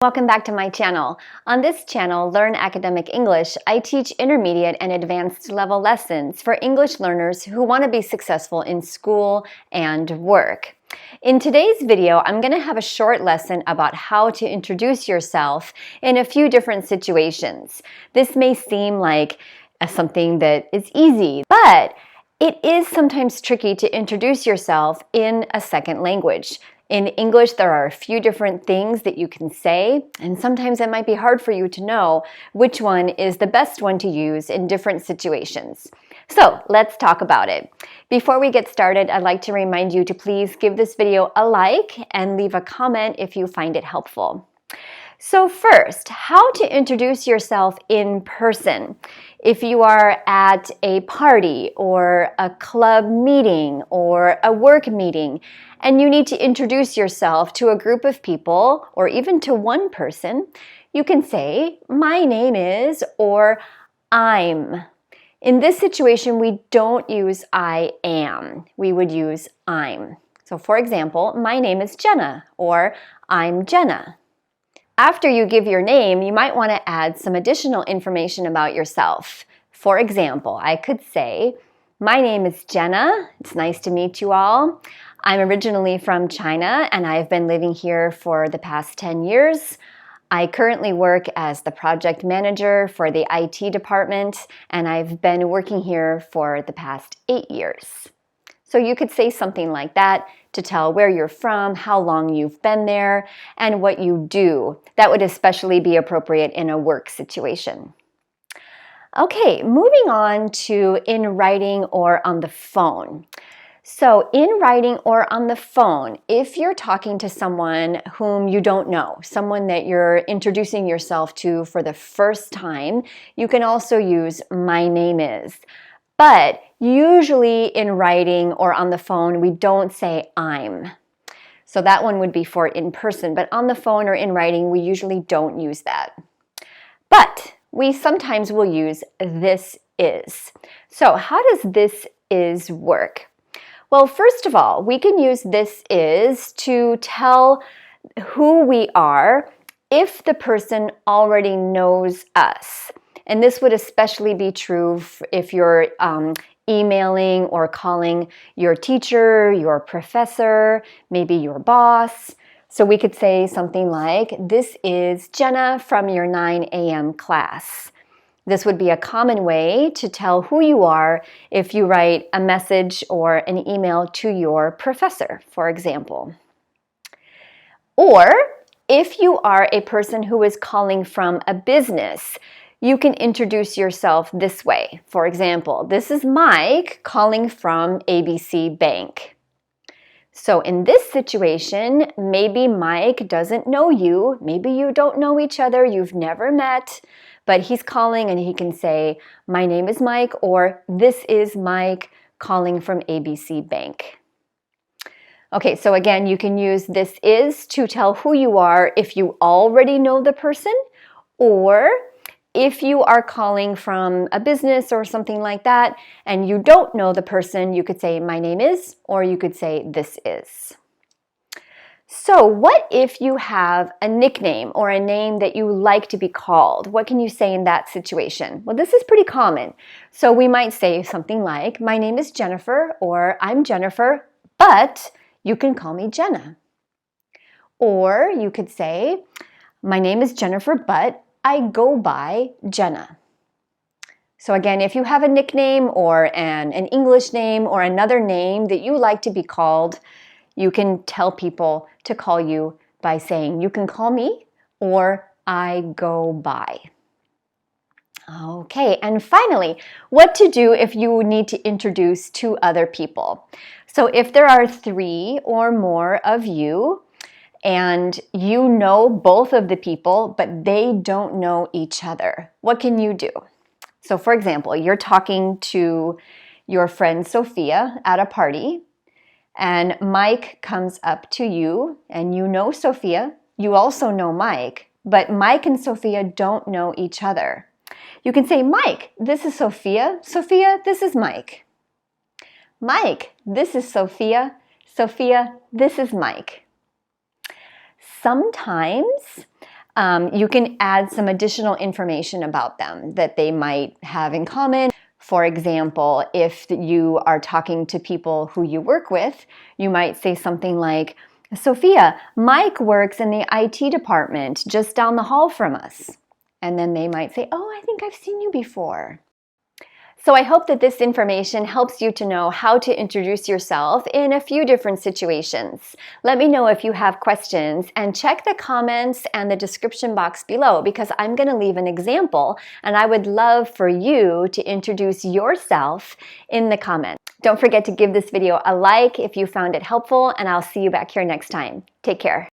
Welcome back to my channel. On this channel, Learn Academic English, I teach intermediate and advanced level lessons for English learners who want to be successful in school and work. In today's video, I'm going to have a short lesson about how to introduce yourself in a few different situations. This may seem like something that is easy, but it is sometimes tricky to introduce yourself in a second language. In English, there are a few different things that you can say, and sometimes it might be hard for you to know which one is the best one to use in different situations. So let's talk about it. Before we get started, I'd like to remind you to please give this video a like and leave a comment if you find it helpful. So first, how to introduce yourself in person. If you are at a party or a club meeting or a work meeting and you need to introduce yourself to a group of people or even to one person, you can say, "My name is," or "I'm." In this situation, we don't use "I am." We would use "I'm." So for example, "My name is Jenna," or "I'm Jenna." After you give your name, you might want to add some additional information about yourself. For example, I could say, "My name is Jenna. It's nice to meet you all. I'm originally from China and I've been living here for the past 10 years. I currently work as the project manager for the IT department and I've been working here for the past 8 years." So you could say something like that to tell where you're from, how long you've been there, and what you do. That would especially be appropriate in a work situation. Okay, moving on to in writing or on the phone. So in writing or on the phone, if you're talking to someone whom you don't know, someone that you're introducing yourself to for the first time, you can also use "My name is." But usually in writing or on the phone, we don't say "I'm." So that one would be for in person, but on the phone or in writing, we usually don't use that. But we sometimes will use "this is." So how does "this is" work? Well, first of all, we can use "this is" to tell who we are if the person already knows us. And this would especially be true if you're emailing or calling your teacher, your professor, maybe your boss. So we could say something like, "This is Jenna from your 9 a.m. class." This would be a common way to tell who you are if you write a message or an email to your professor, for example. Or if you are a person who is calling from a business, you can introduce yourself this way. For example, "This is Mike calling from ABC Bank." So in this situation, maybe Mike doesn't know you, maybe you don't know each other, you've never met, but he's calling and he can say, "My name is Mike," or "This is Mike calling from ABC Bank." Okay, so again, you can use "this is" to tell who you are if you already know the person, or if you are calling from a business or something like that and you don't know the person, you could say "My name is," or you could say "This is." So what if you have a nickname or a name that you like to be called? What can you say in that situation? Well, this is pretty common. So we might say something like, "My name is Jennifer," or "I'm Jennifer, but you can call me Jenna." Or you could say, "My name is Jennifer, but I go by Jenna." So again, if you have a nickname or an English name or another name that you like to be called, you can tell people to call you by saying, "You can call me," or "I go by." Okay, and finally, what to do if you need to introduce two other people. So if there are 3 or more of you, and you know both of the people, but they don't know each other, what can you do? So for example, you're talking to your friend Sophia at a party, and Mike comes up to you, and you know Sophia, you also know Mike, but Mike and Sophia don't know each other. You can say, "Mike, this is Sophia. Sophia, this is Mike." "Mike, this is Sophia. Sophia, this is Mike." Sometimes You can add some additional information about them that they might have in common. For example, if you are talking to people who you work with, you might say something like, Sophia, Mike works in the IT department just down the hall from us. And then they might say, oh, I think I've seen you before. So I hope that this information helps you to know how to introduce yourself in a few different situations. Let me know if you have questions and check the comments and the description box below because I'm going to leave an example and I would love for you to introduce yourself in the comments. Don't forget to give this video a like if you found it helpful, and I'll see you back here next time. Take care.